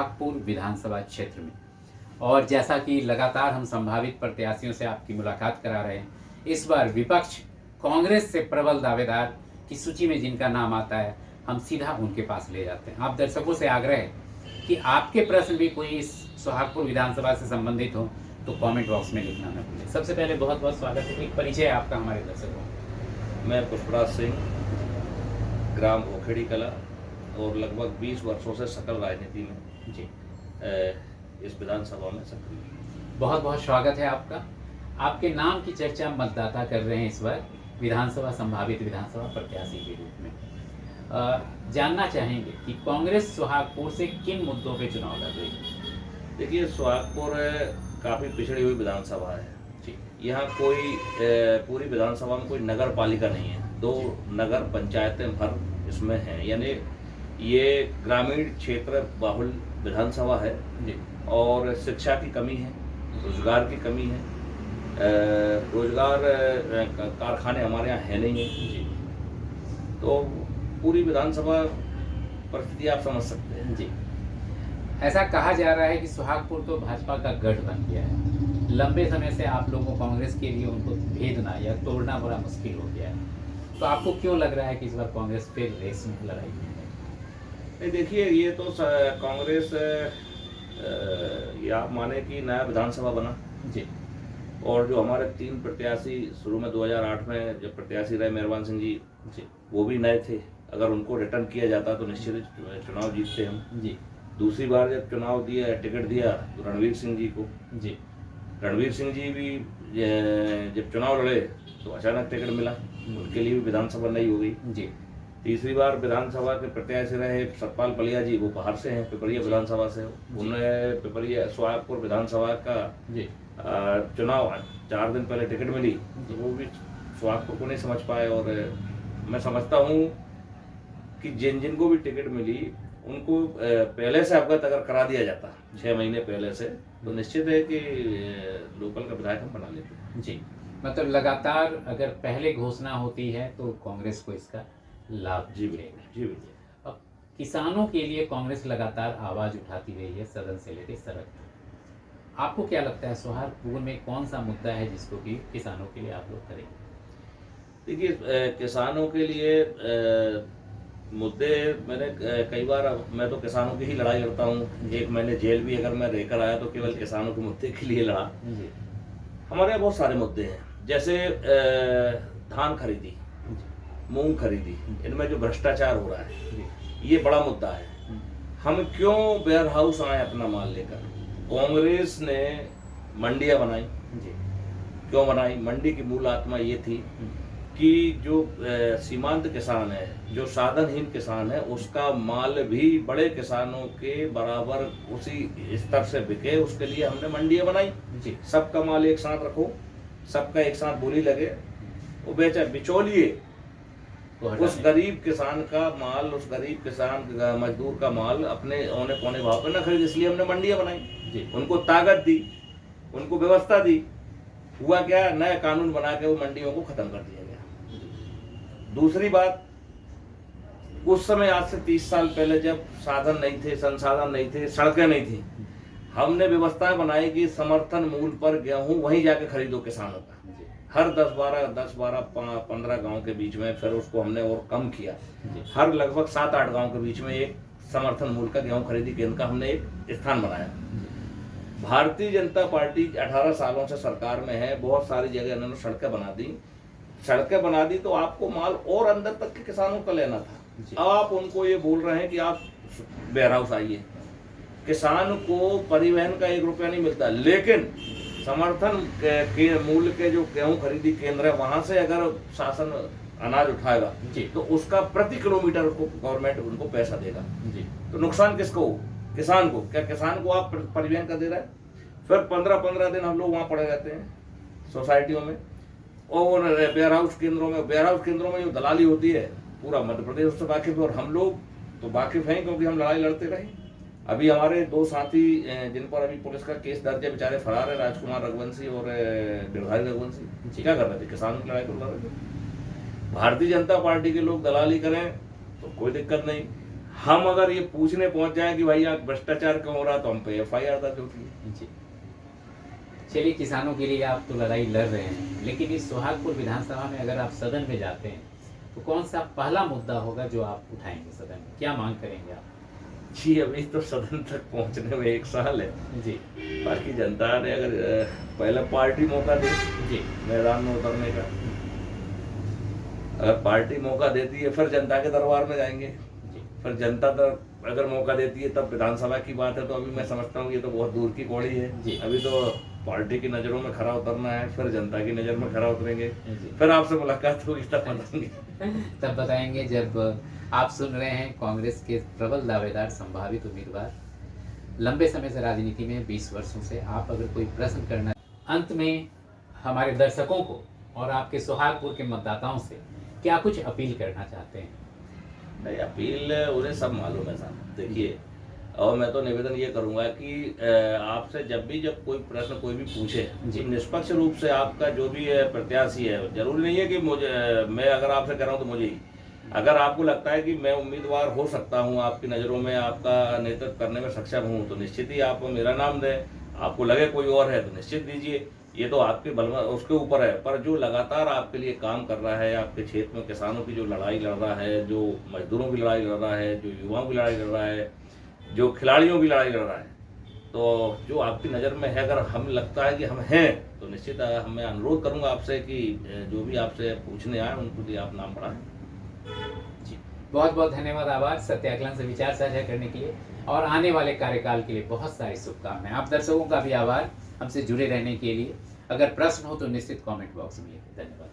सुहागपुर विधानसभा क्षेत्र में। और जैसा कि लगातार हम संभावित प्रत्याशियों से आपकी मुलाकात करा रहे हैं, इस बार विपक्ष कांग्रेस से प्रबल दावेदार की सूची में जिनका नाम आता है, हम सीधा उनके पास ले जाते हैं। आप दर्शकों से आग्रह है कि आपके प्रश्न भी कोई इस सुहागपुर विधानसभा से संबंधित हो तो कमेंट बॉक्स में लिखना न भूलें। सबसे पहले बहुत बहुत स्वागत है। एक परिचय आपका हमारे दर्शकों। मैं पुष्पराज सिंह, ग्राम ओखेड़ी कला और लगभग 20 वर्षों से सकल राजनीति में जी इस विधानसभा में सक्रिय। बहुत बहुत स्वागत है आपका। आपके नाम की चर्चा मतदाता कर रहे हैं इस बार विधानसभा संभावित विधानसभा प्रत्याशी के रूप में। जानना चाहेंगे कि कांग्रेस सुहागपुर से किन मुद्दों पे चुनाव लड़ रही है? देखिए, सुहागपुर काफ़ी पिछड़ी हुई विधानसभा है जी। यहाँ कोई पूरी विधानसभा में कोई नगर पालिका नहीं है, 2 नगर पंचायतें भर इसमें हैं, यानी ये ग्रामीण क्षेत्र बाहुल विधानसभा है जी। और शिक्षा की कमी है, रोजगार की कमी है, रोजगार कारखाने हमारे यहाँ है नहीं है जी। तो पूरी विधानसभा परिस्थिति आप समझ सकते हैं जी। ऐसा कहा जा रहा है कि सुहागपुर तो भाजपा का गढ़ बन गया है। लंबे समय से आप लोगों को कांग्रेस के लिए उनको भेदना या तोड़ना बड़ा मुश्किल हो गया है। तो आपको क्यों लग रहा है कि इस बार कांग्रेस फिर रेस में लड़ाई में है? देखिए, ये तो कांग्रेस ये आप माने कि नया विधानसभा बना जी। और जो हमारे 3 प्रत्याशी शुरू में 2008 में जब प्रत्याशी रहे मेहरबान सिंह जी, वो भी नए थे। अगर उनको रिटर्न किया जाता तो निश्चित चुनाव जीतते हम जी। दूसरी बार जब चुनाव दिया, टिकट दिया तो रणवीर सिंह जी को जी। रणवीर सिंह जी भी जब चुनाव लड़े तो अचानक टिकट मिला, उनके लिए भी विधानसभा नई हो गई जी। तीसरी बार विधानसभा के प्रत्याशी रहे सतपाल पलिया जी, वो बाहर से हैं, पिपरिया विधानसभा से। उन्हें पिपरिया सुहागपुर विधानसभा का जी चुनाव 4 दिन पहले टिकट मिली तो वो भी सुहागपुर को नहीं समझ पाए। और मैं समझता हूँ कि जिनको भी टिकट मिली उनको पहले से अवगत अगर करा दिया जाता 6 महीने पहले से, तो निश्चित है कि लोकल का विधायक हम बना लेते जी। मतलब लगातार अगर पहले घोषणा होती है तो कांग्रेस को इसका लाभ जी मिलेगा। जी। अब किसानों के लिए कांग्रेस लगातार आवाज उठाती रही है सदन से लेकर सड़क तक। आपको क्या लगता है सुहागपुर में कौन सा मुद्दा है जिसको कि किसानों के लिए आप लोग करेंगे? देखिए, किसानों के लिए मुद्दे मैंने कई बार, मैं तो किसानों की ही लड़ाई लड़ता हूँ। एक महीने जेल भी अगर मैं रहकर आया तो केवल किसानों के मुद्दे के लिए लड़ा। हमारे यहाँ बहुत सारे मुद्दे हैं, जैसे धान खरीदी, मूंग खरीदी, इनमें जो भ्रष्टाचार हो रहा है ये बड़ा मुद्दा है। हम क्यों वेयर हाउस आए अपना माल लेकर? कांग्रेस ने मंडियां बनाई क्यों बनाई? मंडी की मूल आत्मा ये थी कि जो सीमांत किसान है, जो साधनहीन किसान है, उसका माल भी बड़े किसानों के बराबर उसी स्तर से बिके, उसके लिए हमने मंडियां बनाई जी। सबका माल एक साथ रखो, सबका एक साथ बोली लगे, वो बेचा बिचौलिए उस गरीब किसान का माल, उस गरीब किसान मजदूर का माल अपने औने पौने भाव पर न खरीद, इसलिए हमने मंडियां बनाई जी। उनको ताकत दी, उनको व्यवस्था दी। हुआ क्या? नया कानून बना के वो मंडियों को खत्म कर दिया गया। दूसरी बात, उस समय आज से 30 साल पहले जब साधन नहीं थे, संसाधन नहीं थे, सड़कें नहीं थी, हमने व्यवस्थाएं बनाई कि समर्थन मूल्य पर गेहूं वहीं जाके खरीदो किसानों का। हर 10-12 गांव के बीच में, फिर उसको हमने और कम किया, हर लगभग 7-8 गांव के बीच में एक समर्थन मूल्य का गेहूं खरीदी केंद्र का हमने एक स्थान बनाया। भारतीय जनता पार्टी 18 सालों से सरकार में है, बहुत सारी जगह उन्होंने सड़कें बना दी तो आपको माल और अंदर तक के किसानों का लेना था। आप उनको ये बोल रहे हैं कि आप वेयर हाउस आइए। किसान को परिवहन का 1 रुपया नहीं मिलता, लेकिन समर्थन के मूल्य के जो गेहूं खरीदी केंद्र है वहां से अगर शासन अनाज उठाएगा तो उसका प्रति किलोमीटर को गवर्नमेंट उनको पैसा देगा जी। तो नुकसान किसको? किसान को। क्या किसान को आप परिवहन का दे रहे हैं? फिर 15-15 दिन हम लोग वहां पड़े रहते हैं सोसाइटियों में और वेयर हाउस केंद्रों में जो दलाली होती है, पूरा मध्य प्रदेश उससे वाकिफ है और हम लोग तो वाकिफ हैं क्योंकि हम लड़ाई लड़ते रहे। अभी हमारे 2 साथी जिन पर अभी पुलिस का केस दर्ज है, बेचारे फरार है, राजकुमार रघुवंशी और गिरधारी रघुवंशी। क्या कर रहे थे? किसानों की लड़ाई कर रहे थे। भारतीय जनता पार्टी के लोग दलाली करें तो कोई दिक्कत नहीं, हम अगर ये पूछने पहुंच जाए कि भाई आप भ्रष्टाचार क्यों हो रहा, तो हम पे FIR दर्ज होती है। जी। चलिए, किसानों के लिए आप तो लड़ाई लड़ रहे हैं, लेकिन इस सोहागपुर विधानसभा में अगर आप सदन में जाते हैं तो कौन सा पहला मुद्दा होगा जो आप उठाएंगे सदन में, क्या मांग करेंगे आप? जी, अभी तो सदन तक पहुंचने में 1 साल है। जी। बाकी जनता ने अगर पहले पार्टी मौका दे जी। मैदान में उतरने का, अगर पार्टी मौका देती है फिर जनता के दरबार में जाएंगे। जी। फिर जनता अगर मौका देती है तब विधानसभा की बात है, तो अभी मैं समझता हूँ ये तो बहुत दूर की कौड़ी है। जी। अभी तो पार्टी की नज़रों में खरा उतरना है, फिर जनता की नज़र में खरा उतरेंगे, जी। फिर आपसे मुलाकात होगी तब बताएंगे। तब बताएंगे जब आप सुन रहे हैं कांग्रेस के प्रबल दावेदार संभावित उम्मीदवार, लंबे समय से राजनीति में 20 वर्षों से, आप अगर कोई प्रश्न करना, अंत में हमारे दर्शकों को और आपके सोहागपुर के मतदाताओं से क्या कुछ अपील करना चाहते हैं? नहीं, अपील उन्हें सब मालूम है साहब। देखिए, और मैं तो निवेदन ये करूंगा कि आपसे जब कोई प्रश्न कोई भी पूछे, तो निष्पक्ष रूप से आपका जो भी प्रत्याशी है, जरूरी नहीं है कि मुझे, मैं अगर आपसे कह रहा हूँ तो मुझे ही, अगर आपको लगता है कि मैं उम्मीदवार हो सकता हूँ, आपकी नज़रों में आपका नेतृत्व करने में सक्षम हूँ, तो निश्चित ही आप मेरा नाम दें। आपको लगे कोई और है तो निश्चित दीजिए, ये तो आपके बल उसके ऊपर है। पर जो लगातार आपके लिए काम कर रहा है, आपके क्षेत्र में किसानों की जो लड़ाई लड़ रहा है, जो मजदूरों की लड़ाई लड़ रहा है, जो युवाओं की लड़ाई लड़ रहा है, जो खिलाड़ियों की लड़ाई लड़ रहा है, तो जो आपकी नज़र में है, अगर हम लगता है कि हम हैं, तो निश्चित मैं अनुरोध करूंगा आपसे कि जो भी आपसे पूछने आए उनको लिए आप नाम बढ़ाएं। जी, बहुत बहुत धन्यवाद, आभार सत्याकलन से विचार साझा करने के लिए और आने वाले कार्यकाल के लिए बहुत सारी शुभकामनाएं। आप दर्शकों का भी आभार हमसे जुड़े रहने के लिए। अगर प्रश्न हो तो निश्चित कमेंट बॉक्स में लिखें। धन्यवाद।